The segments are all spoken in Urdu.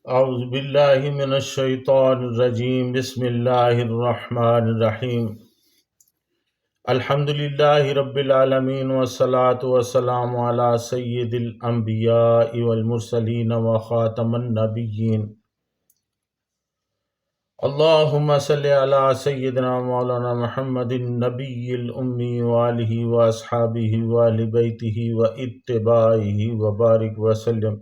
اعوذ باللہ من الشیطان الرجیم بسم اللہ الرحمن الرحیم الحمد للہ رب العالمین والصلاة والسلام علی سید الانبیاء والمرسلین وخاتم النبیین اللہم صلی علی سیدنا مولانا محمد النبی الامی وآلہ واصحابہ وآل بیتہ واتباعہ وبارک وسلم۔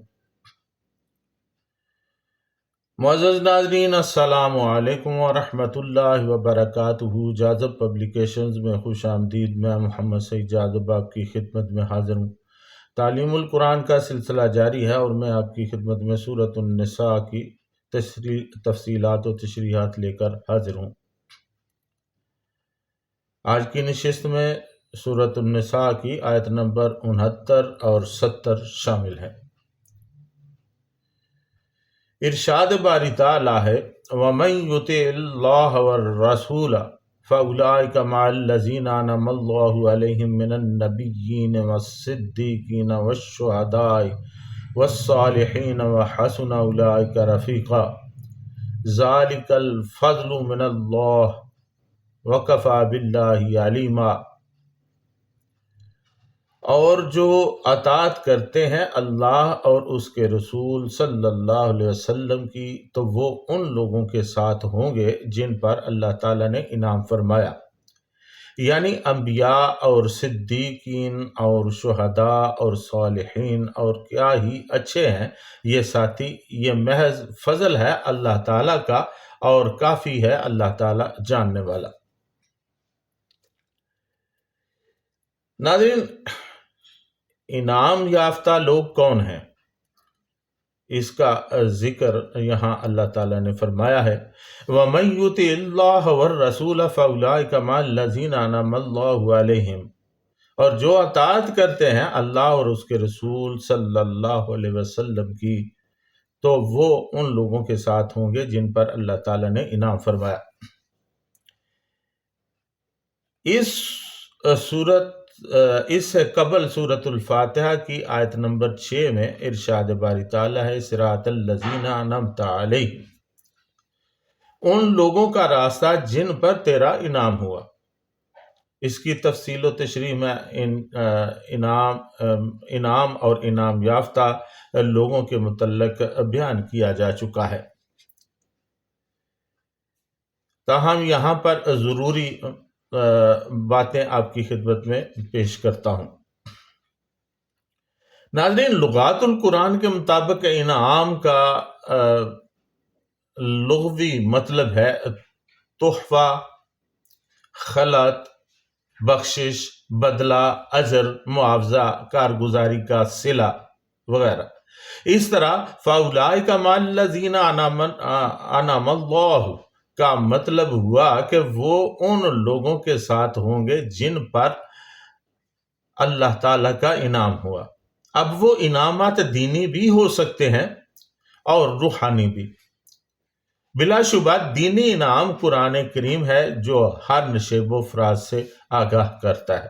معزز ناظرین، السلام علیکم ورحمۃ اللہ وبرکاتہ۔ جاذب پبلیکیشنز میں خوش آمدید۔ میں محمد سعید جاذب آپ کی خدمت میں حاضر ہوں۔ تعلیم القرآن کا سلسلہ جاری ہے اور میں آپ کی خدمت میں سورۃ النساء کی تفصیلات و تشریحات لے کر حاضر ہوں۔ آج کی نشست میں سورۃ النساء کی آیت نمبر 69 اور 70 شامل ہیں۔ ارشاد باری تعالیٰ ہے وَمَن يُطِعِ اللَّهَ وَالرَّسُولَ فَأُولَٰئِكَ مَعَ الَّذِينَ أَنْعَمَ اللَّهُ عَلَيْهِم مِّنَ النَّبِيِّينَ وَالصِّدِّيقِينَ وَالشُّهَدَاءِ وَالصَّالِحِينَ وَحَسُنَ أُولَٰئِكَ رَفِيقًا ذَلِكَ الْفَضْلُ مِنَ اللَّهِ وَكَفَىٰ بِاللَّهِ عَلِيمًا۔ اور جو اطاعت کرتے ہیں اللہ اور اس کے رسول صلی اللہ علیہ وسلم کی تو وہ ان لوگوں کے ساتھ ہوں گے جن پر اللہ تعالیٰ نے انعام فرمایا، یعنی انبیاء اور صدیقین اور شہداء اور صالحین، اور کیا ہی اچھے ہیں یہ ساتھی۔ یہ محض فضل ہے اللہ تعالیٰ کا اور کافی ہے اللہ تعالیٰ جاننے والا۔ ناظرین، انعام یافتہ لوگ کون ہیں، اس کا ذکر یہاں اللہ تعالیٰ نے فرمایا ہے وَمَن يُطِعِ اللَّهَ وَالرَّسُولَ فَأُولَٰئِكَ مَعَ الَّذِينَ أَنْعَمَ اللَّهُ عَلَيْهِمْ، اور جو اطاعت کرتے ہیں اللہ اور اس کے رسول صلی اللہ علیہ وسلم کی تو وہ ان لوگوں کے ساتھ ہوں گے جن پر اللہ تعالیٰ نے انعام فرمایا۔ اس سے قبل سورۃ الفاتحہ کی آیت نمبر 6 میں ارشاد باری تعالیٰ ہے صراط الذین انعمت علیہم، ان لوگوں کا راستہ جن پر تیرا انعام ہوا۔ اس کی تفصیل و تشریح میں انعام اور انعام یافتہ لوگوں کے متعلق بیان کیا جا چکا ہے، تاہم یہاں پر ضروری باتیں آپ کی خدمت میں پیش کرتا ہوں۔ ناظرین، لغات القرآن کے مطابق انعام کا لغوی مطلب ہے تحفہ، خلعت، بخشش، بدلہ، اجر، معاوضہ، کارگزاری کا صلہ وغیرہ۔ اس طرح فَأُولَٰئِكَ مَعَ الَّذِينَ أَنْعَمَ اللَّهُ کا مطلب ہوا کہ وہ ان لوگوں کے ساتھ ہوں گے جن پر اللہ تعالیٰ کا انعام ہوا۔ اب وہ انعامات دینی بھی ہو سکتے ہیں اور روحانی بھی۔ بلا شبہ دینی انعام قرآن کریم ہے جو ہر نشیب و فراز سے آگاہ کرتا ہے،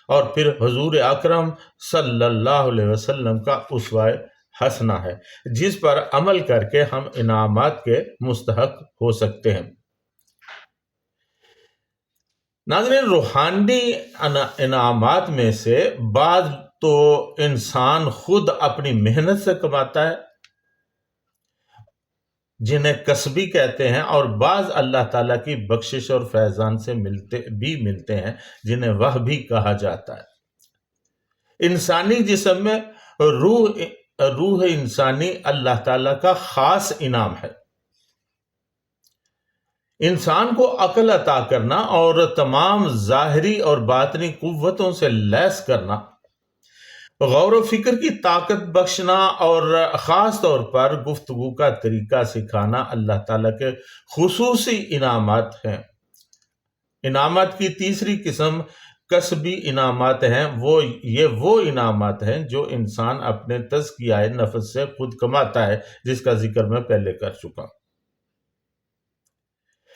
اور پھر حضور اکرم صلی اللہ علیہ وسلم کا اسوہ حسنہ ہے جس پر عمل کر کے ہم انعامات کے مستحق ہو سکتے ہیں۔ ناظرین، روحانی انعامات میں سے بعض تو انسان خود اپنی محنت سے کماتا ہے جنہیں کسبی کہتے ہیں، اور بعض اللہ تعالیٰ کی بخشش اور فیضان سے ملتے ہیں جنہیں وہبی کہا جاتا ہے۔ انسانی جسم میں روح انسانی اللہ تعالیٰ کا خاص انعام ہے۔ انسان کو عقل عطا کرنا اور تمام ظاہری اور باطنی قوتوں سے لیس کرنا، غور و فکر کی طاقت بخشنا اور خاص طور پر گفتگو کا طریقہ سکھانا اللہ تعالیٰ کے خصوصی انعامات ہیں۔ انعامات کی تیسری قسم کسبی انعامات ہیں۔ وہ انعامات ہیں جو انسان اپنے تزکیہ نفس سے خود کماتا ہے، جس کا ذکر میں پہلے کر چکا ہوں۔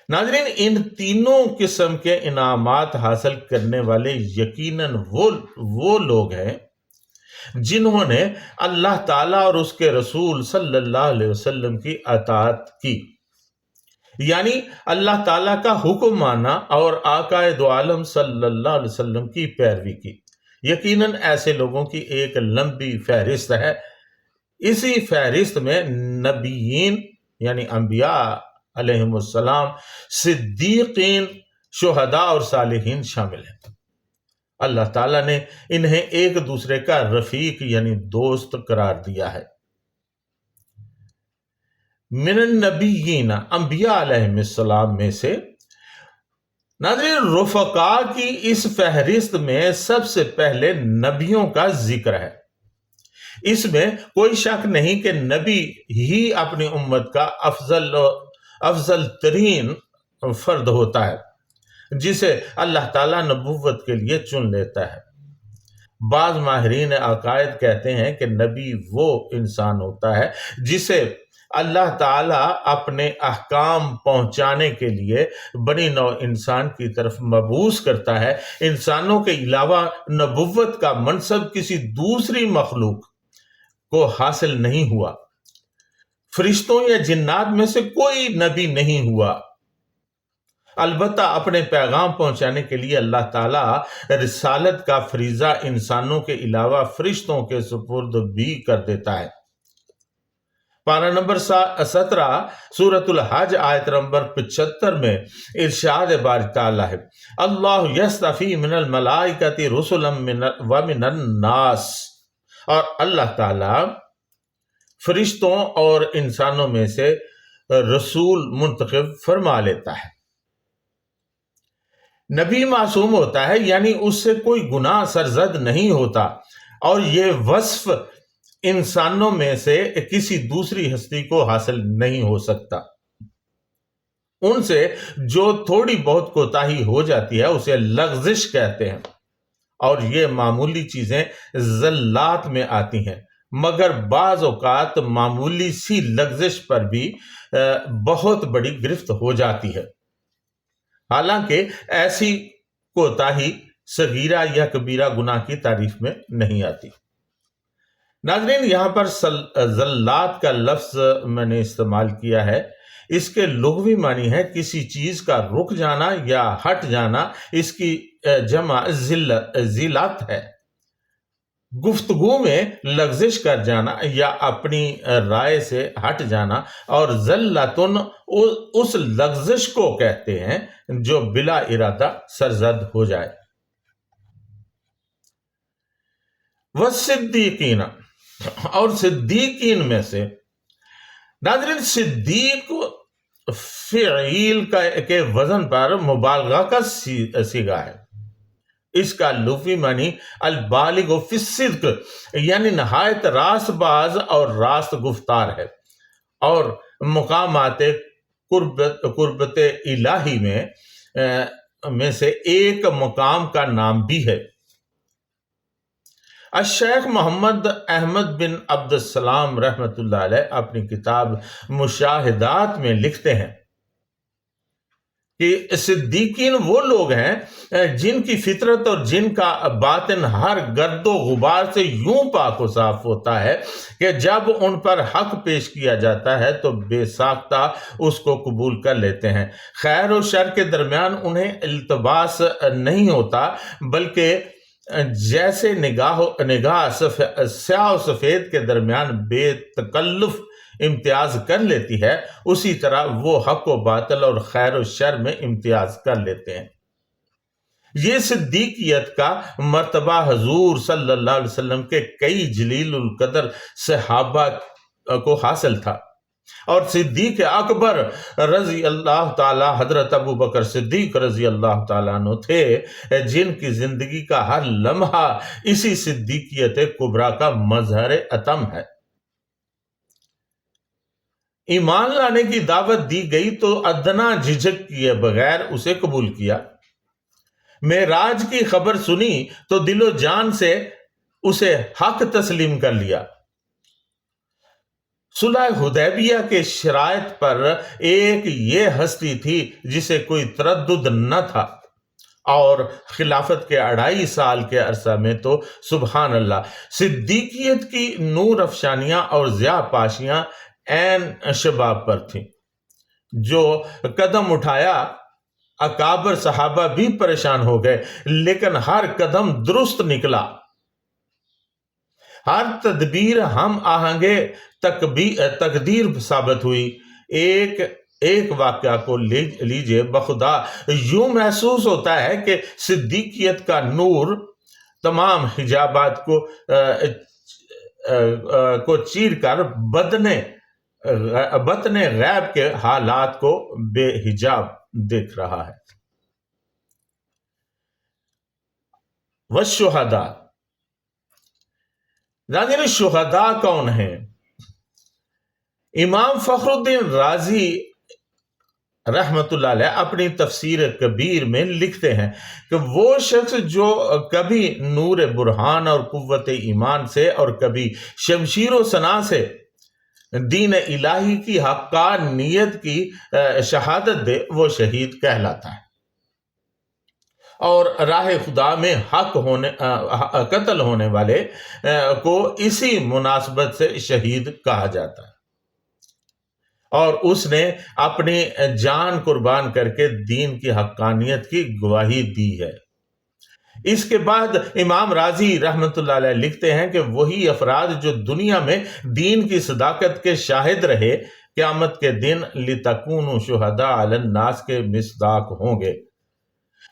ناظرین، ان تینوں قسم کے انعامات حاصل کرنے والے یقیناً وہ لوگ ہیں جنہوں نے اللہ تعالیٰ اور اس کے رسول صلی اللہ علیہ وسلم کی اطاعت کی، یعنی اللہ تعالیٰ کا حکم مانا اور آقا دو عالم صلی اللہ علیہ وسلم کی پیروی کی۔ یقیناً ایسے لوگوں کی ایک لمبی فہرست ہے، اسی فہرست میں نبیین یعنی انبیاء علیہم السلام، صدیقین، شہداء اور صالحین شامل ہیں۔ اللہ تعالیٰ نے انہیں ایک دوسرے کا رفیق یعنی دوست قرار دیا ہے۔ من النبیین، انبیاء علیہم السلام میں سے۔ ناظرین، رفقا کی اس فہرست میں سب سے پہلے نبیوں کا ذکر ہے۔ اس میں کوئی شک نہیں کہ نبی ہی اپنی امت کا افضل ترین فرد ہوتا ہے، جسے اللہ تعالیٰ نبوت کے لیے چن لیتا ہے۔ بعض ماہرین عقائد کہتے ہیں کہ نبی وہ انسان ہوتا ہے جسے اللہ تعالیٰ اپنے احکام پہنچانے کے لیے بنی نوع انسان کی طرف مبعوث کرتا ہے۔ انسانوں کے علاوہ نبوت کا منصب کسی دوسری مخلوق کو حاصل نہیں ہوا، فرشتوں یا جنات میں سے کوئی نبی نہیں ہوا۔ البتہ اپنے پیغام پہنچانے کے لیے اللہ تعالیٰ رسالت کا فریضہ انسانوں کے علاوہ فرشتوں کے سپرد بھی کر دیتا ہے۔ پارہ نمبر 17 سورۃ الحج آیت نمبر 75 میں ارشاد باری تعالیٰ ہے، اللہ یصطفی من الملائکۃ رسلا ومن الناس، اور اللہ تعالیٰ فرشتوں اور انسانوں میں سے رسول منتخب فرما لیتا ہے۔ نبی معصوم ہوتا ہے، یعنی اس سے کوئی گناہ سرزد نہیں ہوتا، اور یہ وصف انسانوں میں سے کسی دوسری ہستی کو حاصل نہیں ہو سکتا۔ ان سے جو تھوڑی بہت کوتاہی ہو جاتی ہے اسے لغزش کہتے ہیں، اور یہ معمولی چیزیں زلات میں آتی ہیں، مگر بعض اوقات معمولی سی لغزش پر بھی بہت بڑی گرفت ہو جاتی ہے، حالانکہ ایسی کوتاہی صغیرہ یا کبیرہ گناہ کی تعریف میں نہیں آتی۔ ناظرین، یہاں پر زلات کا لفظ میں نے استعمال کیا ہے، اس کے لغوی معنی ہے کسی چیز کا رک جانا یا ہٹ جانا، اس کی جمع ذلت ہے۔ گفتگو میں لغزش کر جانا یا اپنی رائے سے ہٹ جانا، اور ذلتن اس لغزش کو کہتے ہیں جو بلا ارادہ سرزد ہو جائے۔ والصدیقین، اور صدیقین میں سے۔ ناظرین، صدیق فعیل کے وزن پر مبالغہ کا صیغہ ہے۔ اس کا لغوی معنی البالغ فی الصدق، یعنی نہایت راست باز اور راست گفتار ہے، اور مقامات قربت الہی میں سے ایک مقام کا نام بھی ہے۔ الشیخ محمد احمد بن عبد السلام رحمۃ اللہ علیہ اپنی کتاب مشاہدات میں لکھتے ہیں کہ صدیقین وہ لوگ ہیں جن کی فطرت اور جن کا باطن ہر گرد و غبار سے یوں پاک و صاف ہوتا ہے کہ جب ان پر حق پیش کیا جاتا ہے تو بے ساختہ اس کو قبول کر لیتے ہیں۔ خیر و شر کے درمیان انہیں التباس نہیں ہوتا، بلکہ جیسے نگاہ سیاہ و سفید کے درمیان بے تکلف امتیاز کر لیتی ہے، اسی طرح وہ حق و باطل اور خیر و شر میں امتیاز کر لیتے ہیں۔ یہ صدیقیت کا مرتبہ حضور صلی اللہ علیہ وسلم کے کئی جلیل القدر صحابہ کو حاصل تھا، اور صدیق اکبر رضی اللہ تعالی، حضرت ابو بکر صدیق رضی اللہ تعالیٰ عنہ تھے، جن کی زندگی کا ہر لمحہ اسی صدیقیت کبریٰ کا مظہر اتم ہے۔ ایمان لانے کی دعوت دی گئی تو ادنا جھجک کیے بغیر اسے قبول کیا۔ معراج کی خبر سنی تو دل و جان سے اسے حق تسلیم کر لیا۔ صلح حدیبیہ کے شرائط پر ایک یہ ہستی تھی جسے کوئی تردد نہ تھا، اور خلافت کے 2.5 سال کے عرصہ میں تو سبحان اللہ صدیقیت کی نور افشانیاں اور ضیاء پاشیاں عین شباب پر تھیں. جو قدم اٹھایا اکابر صحابہ بھی پریشان ہو گئے، لیکن ہر قدم درست نکلا، ہر تدبیر ہم آہنگے تقدیر ثابت ہوئی. ایک واقعہ کو لیجئے، بخدا یوں محسوس ہوتا ہے کہ صدیقیت کا نور تمام حجابات کو چیر کر بطن غیب کے حالات کو بے حجاب دیکھ رہا ہے. والشہداء، ناظرین شہداء کون ہیں؟ امام فخر الدین رازی رحمت اللہ علیہ اپنی تفسیر کبیر میں لکھتے ہیں کہ وہ شخص جو کبھی نور برہان اور قوت ایمان سے اور کبھی شمشیر و سنا سے دین الہی کی حقانیت کی شہادت دے، وہ شہید کہلاتا ہے، اور راہ خدا میں قتل ہونے والے کو اسی مناسبت سے شہید کہا جاتا ہے، اور اس نے اپنی جان قربان کر کے دین کی حقانیت کی گواہی دی ہے. اس کے بعد امام رازی رحمت اللہ علیہ لکھتے ہیں کہ وہی افراد جو دنیا میں دین کی صداقت کے شاہد رہے، قیامت کے دن لِتَكُونُوا شُهَدَاءَ عَلَى النَّاسِ کے مصداق ہوں گے.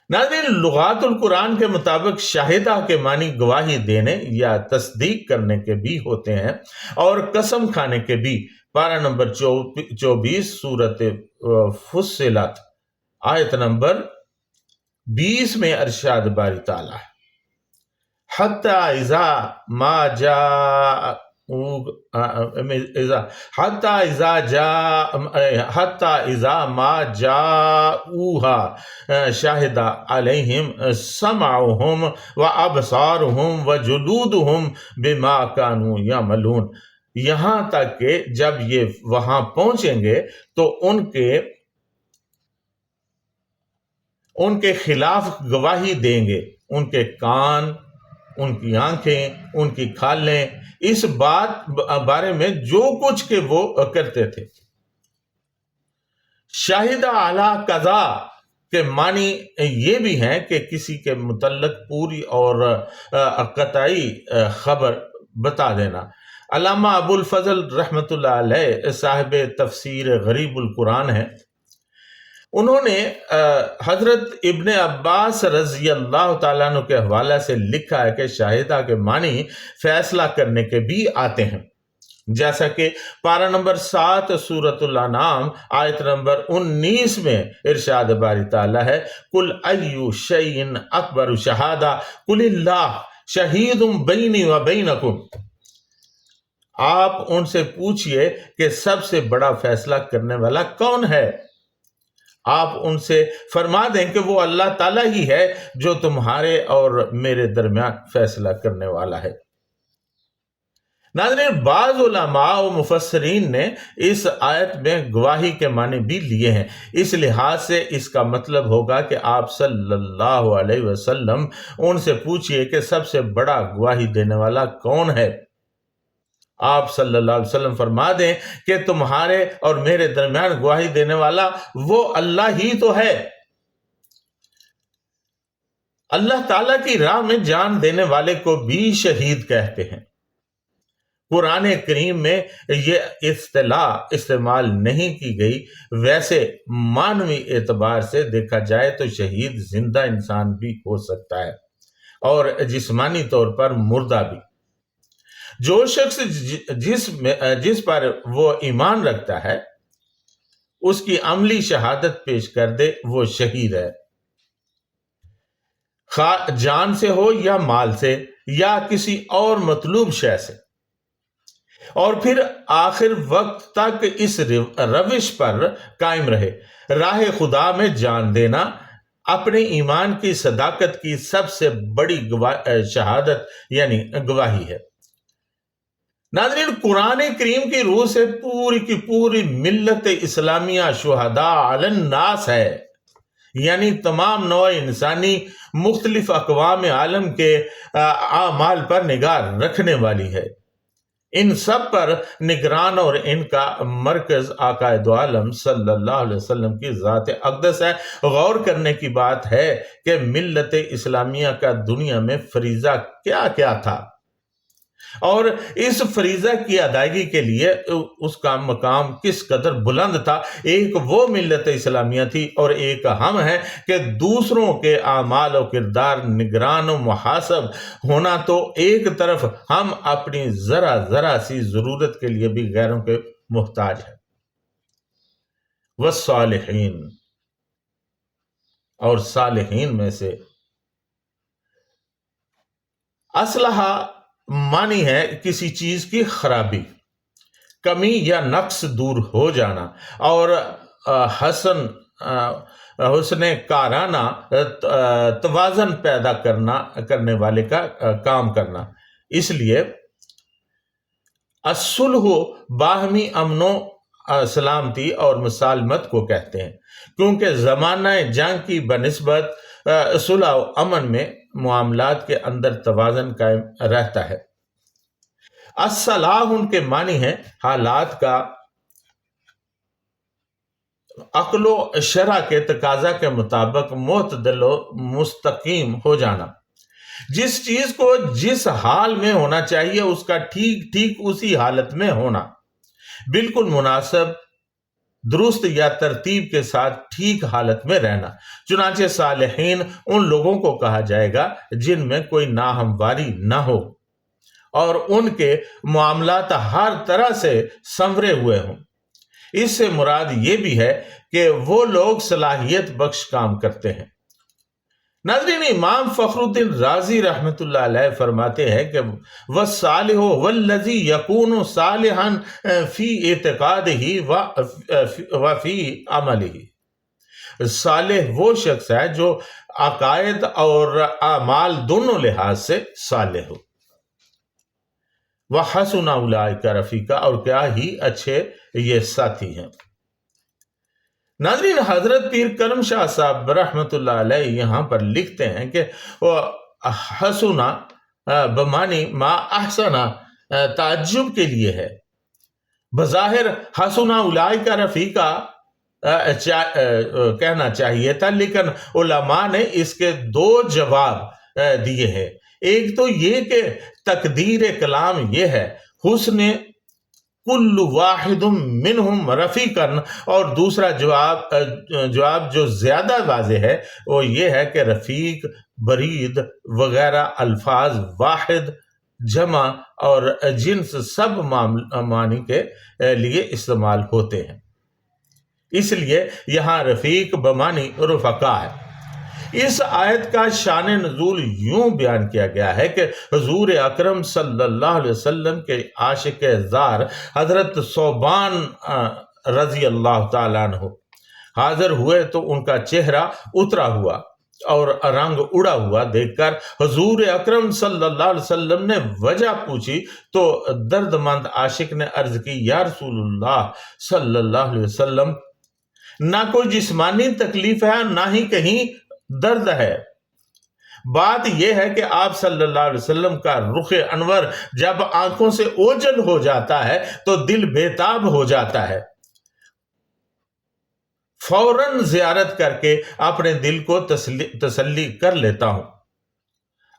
ناظرین لغات القرآن کے مطابق شاہدہ کے معنی گواہی دینے یا تصدیق کرنے کے بھی ہوتے ہیں، اور قسم کھانے کے بھی. پارہ نمبر 24 سورت فصلت آیت نمبر 20 میں ارشاد باری تعالیٰ ہے، حَتَّى إِذَا مَا جَاءُوهَا شَهِدَ عَلَيْهِمْ سَمْعُهُمْ وَأَبْصَارُهُمْ وَجُلُودُهُمْ بِمَا كَانُوا يَعْمَلُونَ. یہاں تک کہ جب یہ وہاں پہنچیں گے تو ان کے خلاف گواہی دیں گے ان کے کان، ان کی آنکھیں، ان کی کھالیں، اس بارے میں جو کچھ کہ وہ کرتے تھے. شاہدہ علی قضا کے معنی یہ بھی ہیں کہ کسی کے متعلق پوری اور قطعی خبر بتا دینا. علامہ ابو الفضل رحمت اللہ علیہ صاحب تفسیر غریب القرآن ہیں. انہوں نے حضرت ابن عباس رضی اللہ تعالیٰ عنہ کے حوالے سے لکھا ہے کہ شاہدہ کے معنی فیصلہ کرنے کے بھی آتے ہیں، جیسا کہ پارہ نمبر 7 سورۃ الانعام آیت نمبر 19 میں ارشاد باری تعالیٰ ہے، قُلْ أَيُّ شَيْءٍ أَكْبَرُ شَهَادَةً قُلِ اللَّهُ شَهِيدٌ بَيْنِي وَبَيْنَكُمْ. آپ ان سے پوچھئے کہ سب سے بڑا فیصلہ کرنے والا کون ہے؟ آپ ان سے فرما دیں کہ وہ اللہ تعالیٰ ہی ہے جو تمہارے اور میرے درمیان فیصلہ کرنے والا ہے. ناظرین بعض علماء و مفسرین نے اس آیت میں گواہی کے معنی بھی لیے ہیں. اس لحاظ سے اس کا مطلب ہوگا کہ آپ صلی اللہ علیہ وسلم ان سے پوچھئے کہ سب سے بڑا گواہی دینے والا کون ہے. آپ صلی اللہ علیہ وسلم فرما دیں کہ تمہارے اور میرے درمیان گواہی دینے والا وہ اللہ ہی تو ہے. اللہ تعالیٰ کی راہ میں جان دینے والے کو بھی شہید کہتے ہیں. قرآن کریم میں یہ اصطلاح استعمال نہیں کی گئی. ویسے معنوی اعتبار سے دیکھا جائے تو شہید زندہ انسان بھی ہو سکتا ہے اور جسمانی طور پر مردہ بھی. جو شخص جس پر وہ ایمان رکھتا ہے اس کی عملی شہادت پیش کر دے وہ شہید ہے، خواہ جان سے ہو یا مال سے یا کسی اور مطلوب شے سے، اور پھر آخر وقت تک اس روش پر قائم رہے. راہ خدا میں جان دینا اپنے ایمان کی صداقت کی سب سے بڑی شہادت یعنی گواہی ہے. ناظرین قرآن کریم کی روح سے پوری کی پوری ملت اسلامیہ شہداء علی الناس ہے. یعنی تمام نوع انسانی مختلف اقوام عالم کے اعمال پر نگاہ رکھنے والی ہے، ان سب پر نگران، اور ان کا مرکز آقا دو عالم صلی اللہ علیہ وسلم کی ذات اقدس ہے۔ غور کرنے کی بات ہے کہ ملت اسلامیہ کا دنیا میں فریضہ کیا کیا تھا، اور اس فریضہ کی ادائیگی کے لیے اس کا مقام کس قدر بلند تھا۔ ایک وہ ملت اسلامیہ تھی اور ایک ہم ہیں کہ دوسروں کے اعمال و کردار نگران و محاسب ہونا تو ایک طرف، ہم اپنی ذرا ذرا سی ضرورت کے لیے بھی غیروں کے محتاج ہیں۔ والصالحین، اور صالحین میں سے اصلحہ معنی ہے کسی چیز کی خرابی، کمی یا نقص دور ہو جانا، اور حسن کارانہ توازن پیدا کرنے والے کا کام کرنا۔ اس لیے الصلح باہمی امن و سلامتی اور مسالمت کو کہتے ہیں، کیونکہ زمانہ جنگ کی بنسبت صلح و امن میں معاملات کے اندر توازن قائم رہتا ہے۔ الصلاح ان کے معنی ہے حالات کا عقل و شرع کے تقاضا کے مطابق معتدل و مستقیم ہو جانا، جس چیز کو جس حال میں ہونا چاہیے اس کا ٹھیک ٹھیک اسی حالت میں ہونا، بالکل مناسب، درست یا ترتیب کے ساتھ ٹھیک حالت میں رہنا۔ چنانچہ صالحین ان لوگوں کو کہا جائے گا جن میں کوئی ناہمواری نہ ہو اور ان کے معاملات ہر طرح سے سنورے ہوئے ہوں۔ اس سے مراد یہ بھی ہے کہ وہ لوگ صلاحیت بخش کام کرتے ہیں۔ ناظرین، امام فخر الدین رازی رحمۃ اللہ علیہ فرماتے ہیں کہ والصالح والذی یکون صالحا فی اعتقادہ وفی عملہ، صالح وہ شخص ہے جو عقائد اور اعمال دونوں لحاظ سے صالح ہو۔ وحسن اولئک رفیقا، اور کیا ہی اچھے یہ ساتھی ہیں۔ ناظرین، حضرت پیر کرم شاہ صاحب رحمۃ اللہ علیہ یہاں پر لکھتے ہیں کہ حسنا بمانی ما احسنا تعجب کے لیے ہے۔ بظاہر حسنا اولئک رفیقا کہنا چاہیے تھا، لیکن علماء نے اس کے دو جواب دیے ہیں۔ ایک تو یہ کہ تقدیر کلام یہ ہے حسن کل واحد منہم رفیقا، اور دوسرا جواب جو زیادہ واضح ہے وہ یہ ہے کہ رفیق، برید وغیرہ الفاظ واحد، جمع اور جنس سب معنی کے لیے استعمال ہوتے ہیں، اس لیے یہاں رفیق بمعنی رفقا ہے۔ اس آیت کا شان نزول یوں بیان کیا گیا ہے کہ حضور اکرم صلی اللہ علیہ وسلم کے عاشق زار حضرت ثوبان رضی اللہ تعالیٰ عنہ حاضر ہوئے تو ان کا چہرہ اترا ہوا اور رنگ اڑا ہوا دیکھ کر حضور اکرم صلی اللہ علیہ وسلم نے وجہ پوچھی تو درد مند عاشق نے عرض کی، یا رسول اللہ صلی اللہ علیہ وسلم، نہ کوئی جسمانی تکلیف ہے نہ ہی کہیں درد ہے، بات یہ ہے کہ آپ صلی اللہ علیہ وسلم کا رخ انور جب آنکھوں سے اوجل ہو جاتا ہے تو دل بےتاب ہو جاتا ہے، فوراً زیارت کر کے اپنے دل کو تسلی کر لیتا ہوں۔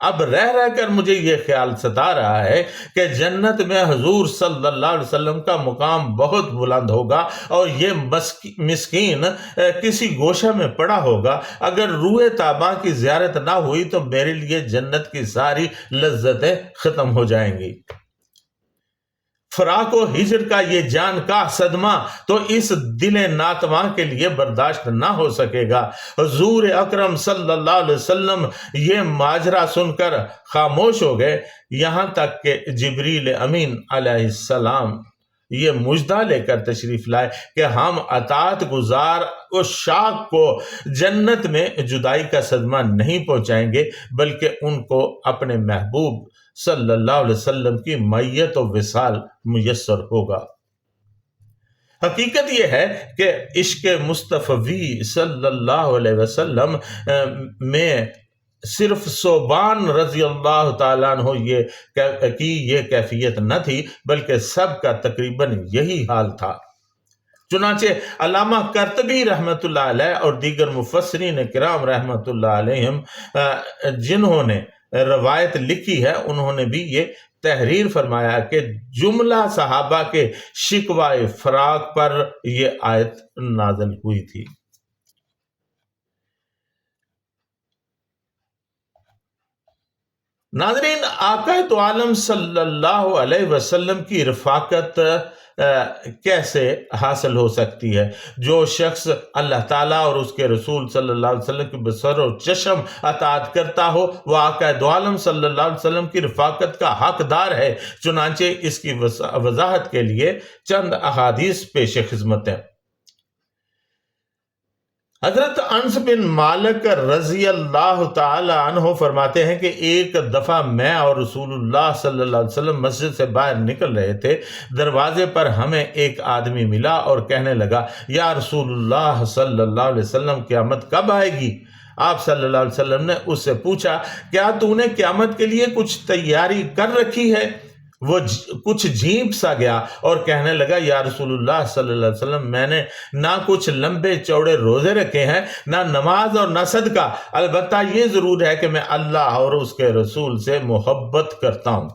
اب رہ رہ کر مجھے یہ خیال ستا رہا ہے کہ جنت میں حضور صلی اللہ علیہ وسلم کا مقام بہت بلند ہوگا اور یہ مسکین کسی گوشہ میں پڑا ہوگا۔ اگر روح طیبہ کی زیارت نہ ہوئی تو میرے لیے جنت کی ساری لذتیں ختم ہو جائیں گی۔ فراق و ہجر کا یہ جان کا صدمہ تو اس دل ناتواں کے لیے برداشت نہ ہو سکے گا۔ حضور اکرم صلی اللہ علیہ وسلم یہ ماجرا سن کر خاموش ہو گئے، یہاں تک کہ جبریل امین علیہ السلام یہ مژدہ لے کر تشریف لائے کہ ہم اطاعت گزار اس شاخ کو جنت میں جدائی کا صدمہ نہیں پہنچائیں گے، بلکہ ان کو اپنے محبوب صلی اللہ علیہ وسلم کی معیت و وصال میسر ہوگا۔ حقیقت یہ ہے کہ عشق مصطفی صلی اللہ علیہ وسلم میں صرف صوبان رضی اللہ تعالیٰ عنہ یہ کیفیت نہ تھی، بلکہ سب کا تقریباً یہی حال تھا۔ چنانچہ علامہ قرطبی رحمۃ اللہ علیہ اور دیگر مفسرین کرام رحمۃ اللہ علیہم جنہوں نے روایت لکھی ہے، انہوں نے بھی یہ تحریر فرمایا کہ جملہ صحابہ کے شکوائے فراق پر یہ آیت نازل ہوئی تھی۔ ناظرین، آقا تو عالم صلی اللہ علیہ وسلم کی رفاقت کیسے حاصل ہو سکتی ہے؟ جو شخص اللہ تعالیٰ اور اس کے رسول صلی اللہ علیہ وسلم کی بصر و چشم اطاعت کرتا ہو، وہ آقا دو عالم صلی اللہ علیہ وسلم کی رفاقت کا حقدار ہے۔ چنانچہ اس کی وضاحت کے لیے چند احادیث پیش خدمت ہیں۔ حضرت انس بن مالک رضی اللہ تعالی عنہ فرماتے ہیں کہ ایک دفعہ میں اور رسول اللہ صلی اللہ علیہ وسلم مسجد سے باہر نکل رہے تھے۔ دروازے پر ہمیں ایک آدمی ملا اور کہنے لگا، یا رسول اللہ صلی اللہ علیہ وسلم، قیامت کب آئے گی؟ آپ صلی اللہ علیہ وسلم نے اس سے پوچھا، کیا تو نے قیامت کے لیے کچھ تیاری کر رکھی ہے؟ وہ کچھ جھیپ سا گیا اور کہنے لگا، یا رسول اللہ صلی اللہ علیہ وسلم، میں نے نہ کچھ لمبے چوڑے روزے رکھے ہیں، نہ نماز اور نہ صدقہ، البتہ یہ ضرور ہے کہ میں اللہ اور اس کے رسول سے محبت کرتا ہوں۔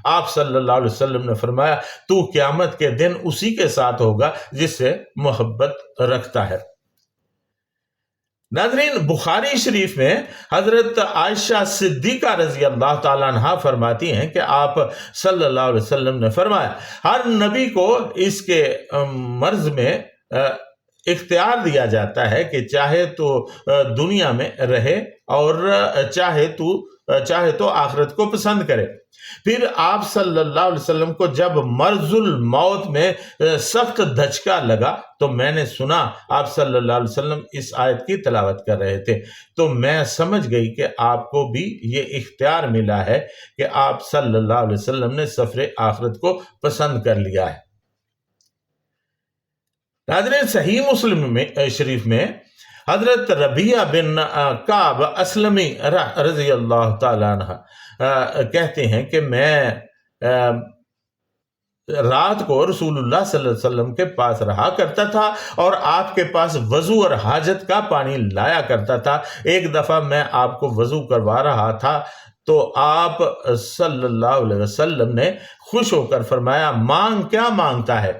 آپ صلی اللہ علیہ وسلم نے فرمایا، تو قیامت کے دن اسی کے ساتھ ہوگا جس سے محبت رکھتا ہے۔ ناظرین، بخاری شریف میں حضرت عائشہ صدیقہ رضی اللہ تعالیٰ عنہ فرماتی ہیں کہ آپ صلی اللہ علیہ وسلم نے فرمایا، ہر نبی کو اس کے مرض میں اختیار دیا جاتا ہے کہ چاہے تو دنیا میں رہے اور چاہے تو آخرت کو پسند کرے۔ پھر آپ صلی اللہ علیہ وسلم کو جب مرض الموت میں سخت دھچکا لگا تو میں نے سنا آپ صلی اللہ علیہ وسلم اس آیت کی تلاوت کر رہے تھے، تو میں سمجھ گئی کہ آپ کو بھی یہ اختیار ملا ہے کہ آپ صلی اللہ علیہ وسلم نے سفر آخرت کو پسند کر لیا ہے۔ ناظرین، صحیح مسلم شریف میں حضرت ربیعہ بن کعب اسلمی رضی اللہ تعالیٰ عنہ کہتے ہیں کہ میں رات کو رسول اللہ صلی اللہ علیہ وسلم کے پاس رہا کرتا تھا اور آپ کے پاس وضو اور حاجت کا پانی لایا کرتا تھا۔ ایک دفعہ میں آپ کو وضو کروا رہا تھا تو آپ صلی اللہ علیہ وسلم نے خوش ہو کر فرمایا، مانگ، کیا مانگتا ہے؟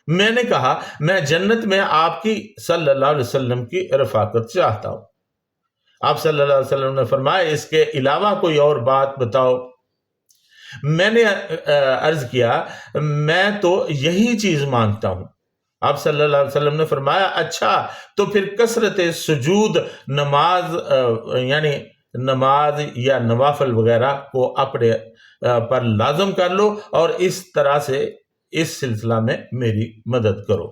میں نے کہا، میں جنت میں آپ کی صلی اللہ علیہ وسلم کی رفاقت چاہتا ہوں۔ آپ صلی اللہ علیہ وسلم نے فرمایا، اس کے علاوہ کوئی اور بات بتاؤ۔ میں نے عرض کیا، میں تو یہی چیز مانگتا ہوں۔ آپ صلی اللہ علیہ وسلم نے فرمایا، اچھا تو پھر کثرت سجود، نماز یا نوافل وغیرہ کو اپنے پر لازم کر لو اور اس طرح سے اس سلسلہ میں میری مدد کرو۔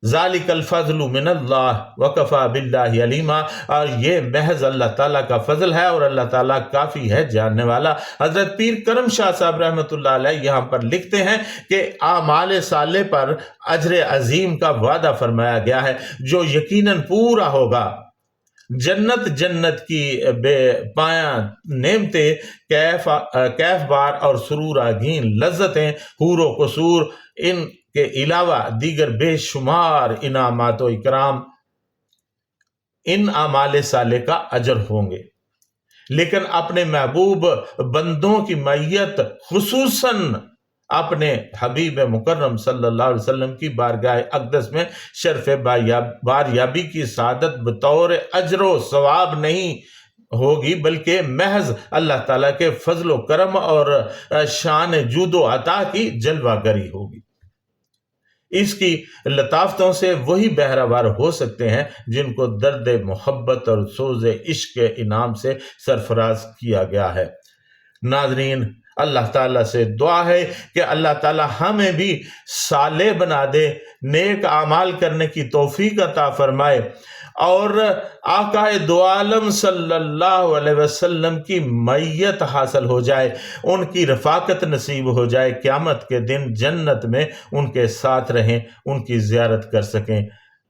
ذالک الفضل من اللہ وکفی باللہ علیما، اور یہ محض اللہ تعالیٰ کا فضل ہے اور اللہ تعالیٰ کافی ہے جاننے والا۔ حضرت پیر کرم شاہ صاحب رحمۃ اللہ علیہ یہاں پر لکھتے ہیں کہ اعمال صالح پر اجر عظیم کا وعدہ فرمایا گیا ہے جو یقیناً پورا ہوگا۔ جنت کی بے پایاں نعمتیں، کیف بار اور سرور آگین لذتیں، حور و قصور، ان کے علاوہ دیگر بے شمار انعامات و اکرام ان اعمال صالح کا اجر ہوں گے۔ لیکن اپنے محبوب بندوں کی معیت، خصوصاً اپنے حبیب مکرم صلی اللہ علیہ وسلم کی بارگاہ اقدس میں شرف باریابی کی سعادت بطور اجر و ثواب نہیں ہوگی، بلکہ محض اللہ تعالیٰ کے فضل و کرم اور شان جود و عطا کی جلوہ گری ہوگی۔ اس کی لطافتوں سے وہی بہرہوار ہو سکتے ہیں جن کو درد محبت اور سوز عشق انعام سے سرفراز کیا گیا ہے۔ ناظرین، اللہ تعالیٰ سے دعا ہے کہ اللہ تعالیٰ ہمیں بھی صالح بنا دے، نیک اعمال کرنے کی توفیق عطا فرمائے، اور آقا دو عالم صلی اللہ علیہ وسلم کی معیت حاصل ہو جائے، ان کی رفاقت نصیب ہو جائے، قیامت کے دن جنت میں ان کے ساتھ رہیں، ان کی زیارت کر سکیں۔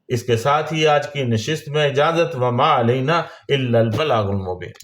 اس کے ساتھ ہی آج کی نشست میں اجازت، وما علینا الا البلاغ المبین۔